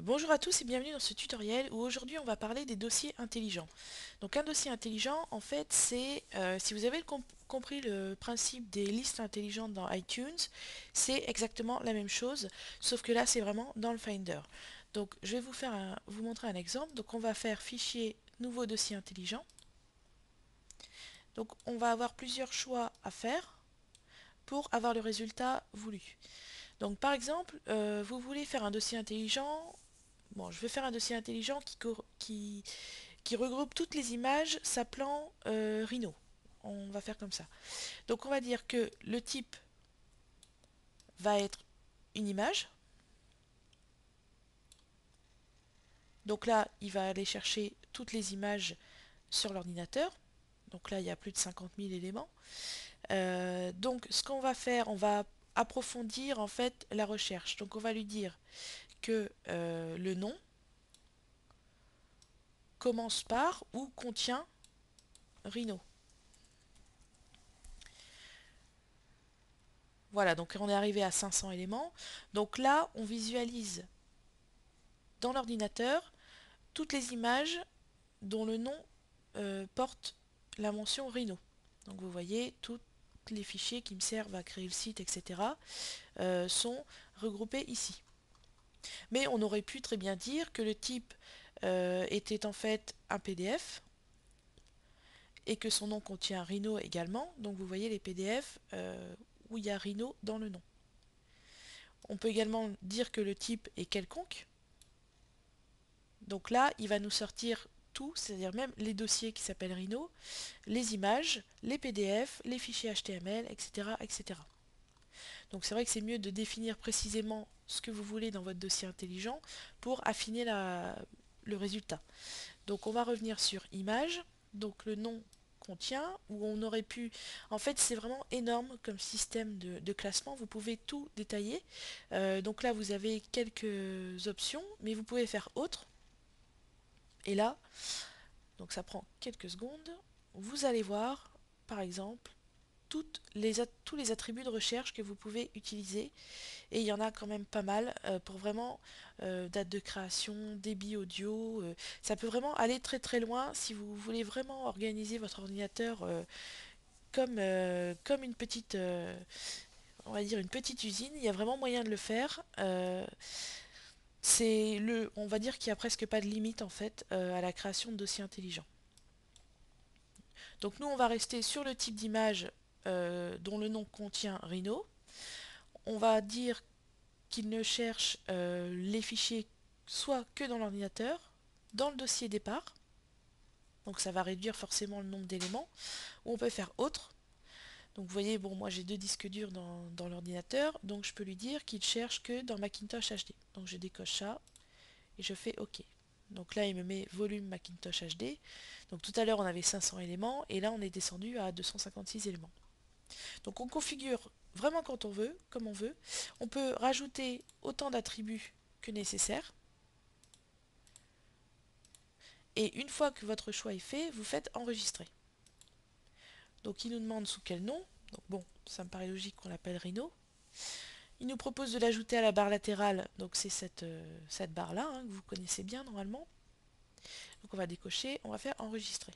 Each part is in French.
Bonjour à tous et bienvenue dans ce tutoriel où aujourd'hui on va parler des dossiers intelligents. Donc un dossier intelligent en fait c'est, si vous avez compris le principe des listes intelligentes dans iTunes, c'est exactement la même chose sauf que là c'est vraiment dans le Finder. Donc je vais vous montrer un exemple. Donc on va faire fichier nouveau dossier intelligent. Donc on va avoir plusieurs choix à faire pour avoir le résultat voulu. Donc par exemple, vous voulez faire un dossier intelligent. Bon, je vais faire un dossier intelligent qui regroupe toutes les images s'appelant Rhino. On va faire comme ça. Donc on va dire que le type va être une image. Donc là, il va aller chercher toutes les images sur l'ordinateur. Donc là, il y a plus de 50 000 éléments. Donc ce qu'on va faire, on va approfondir en fait la recherche. Donc on va lui dire que le nom commence par ou contient Rhino. Voilà, donc on est arrivé à 500 éléments. Donc là, on visualise dans l'ordinateur toutes les images dont le nom porte la mention Rhino. Donc vous voyez, tous les fichiers qui me servent à créer le site, etc., sont regroupés ici. Mais on aurait pu très bien dire que le type était en fait un PDF et que son nom contient Rhino également. Donc vous voyez les PDF où il y a Rhino dans le nom. On peut également dire que le type est quelconque. Donc là, il va nous sortir tout, c'est-à-dire même les dossiers qui s'appellent Rhino, les images, les PDF, les fichiers HTML, etc., etc. Donc c'est vrai que c'est mieux de définir précisément ce que vous voulez dans votre dossier intelligent pour affiner le résultat. Donc on va revenir sur Images, donc le nom contient, où on aurait pu... En fait, c'est vraiment énorme comme système de classement, vous pouvez tout détailler. Donc là, vous avez quelques options, mais vous pouvez faire autre. Et là, donc ça prend quelques secondes, vous allez voir, par exemple, tous les attributs de recherche que vous pouvez utiliser. Et il y en a quand même pas mal pour vraiment date de création, débit audio. Ça peut vraiment aller très très loin si vous voulez vraiment organiser votre ordinateur comme une petite, on va dire une petite usine. Il y a vraiment moyen de le faire. On va dire qu'il n'y a presque pas de limite en fait à la création de dossiers intelligents. Donc nous, on va rester sur le type d'image dont le nom contient Rhino. On va dire qu'il ne cherche les fichiers soit que dans l'ordinateur, dans le dossier départ, donc ça va réduire forcément le nombre d'éléments, ou on peut faire autre. Donc vous voyez, bon, moi j'ai deux disques durs dans l'ordinateur, donc je peux lui dire qu'il cherche que dans Macintosh HD. Donc je décoche ça et je fais OK. Donc là, il me met volume Macintosh HD. Donc tout à l'heure, on avait 500 éléments et là, on est descendu à 256 éléments. Donc on configure vraiment quand on veut, comme on veut. On peut rajouter autant d'attributs que nécessaire. Et une fois que votre choix est fait, vous faites enregistrer. Donc il nous demande sous quel nom. Donc bon, ça me paraît logique qu'on l'appelle Rhino. Il nous propose de l'ajouter à la barre latérale. Donc c'est cette barre-là hein, que vous connaissez bien normalement. Donc on va décocher, on va faire enregistrer.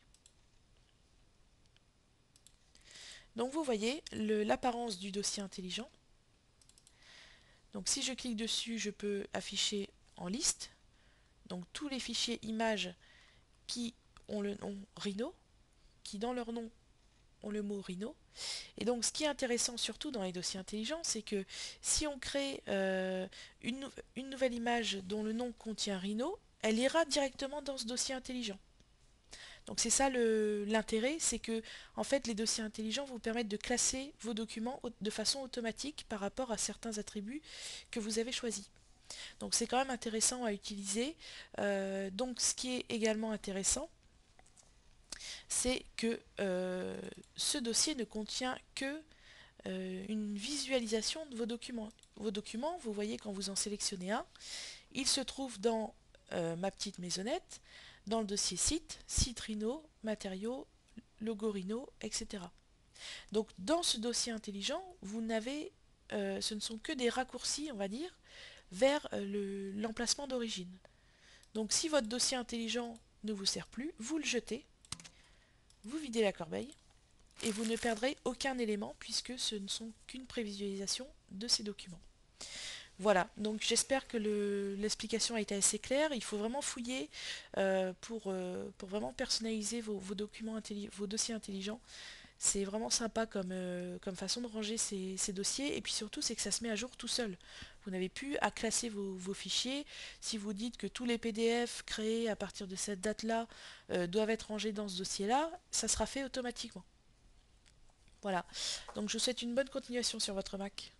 Donc vous voyez l'apparence du dossier intelligent. Donc si je clique dessus, je peux afficher en liste. Donc tous les fichiers images qui ont le nom Rhino, qui dans leur nom ont le mot Rhino. Et donc ce qui est intéressant surtout dans les dossiers intelligents, c'est que si on crée une nouvelle image dont le nom contient Rhino, elle ira directement dans ce dossier intelligent. Donc c'est ça l'intérêt, c'est que en fait les dossiers intelligents vous permettent de classer vos documents de façon automatique par rapport à certains attributs que vous avez choisis. Donc c'est quand même intéressant à utiliser. Donc ce qui est également intéressant, c'est que ce dossier ne contient que une visualisation de vos documents. Vos documents, vous voyez quand vous en sélectionnez un, il se trouve dans ma petite maisonnette, dans le dossier site, site Rhino, matériaux, logo Rhino, etc. Donc dans ce dossier intelligent, ce ne sont que des raccourcis, on va dire, vers l'emplacement d'origine. Donc si votre dossier intelligent ne vous sert plus, vous le jetez, vous videz la corbeille, et vous ne perdrez aucun élément puisque ce ne sont qu'une prévisualisation de ces documents. Voilà, donc j'espère que l'explication a été assez claire. Il faut vraiment fouiller pour vraiment personnaliser vos documents vos dossiers intelligents. C'est vraiment sympa comme façon de ranger ces dossiers. Et puis surtout, c'est que ça se met à jour tout seul. Vous n'avez plus à classer vos fichiers. Si vous dites que tous les PDF créés à partir de cette date-là doivent être rangés dans ce dossier-là, ça sera fait automatiquement. Voilà. Donc je vous souhaite une bonne continuation sur votre Mac.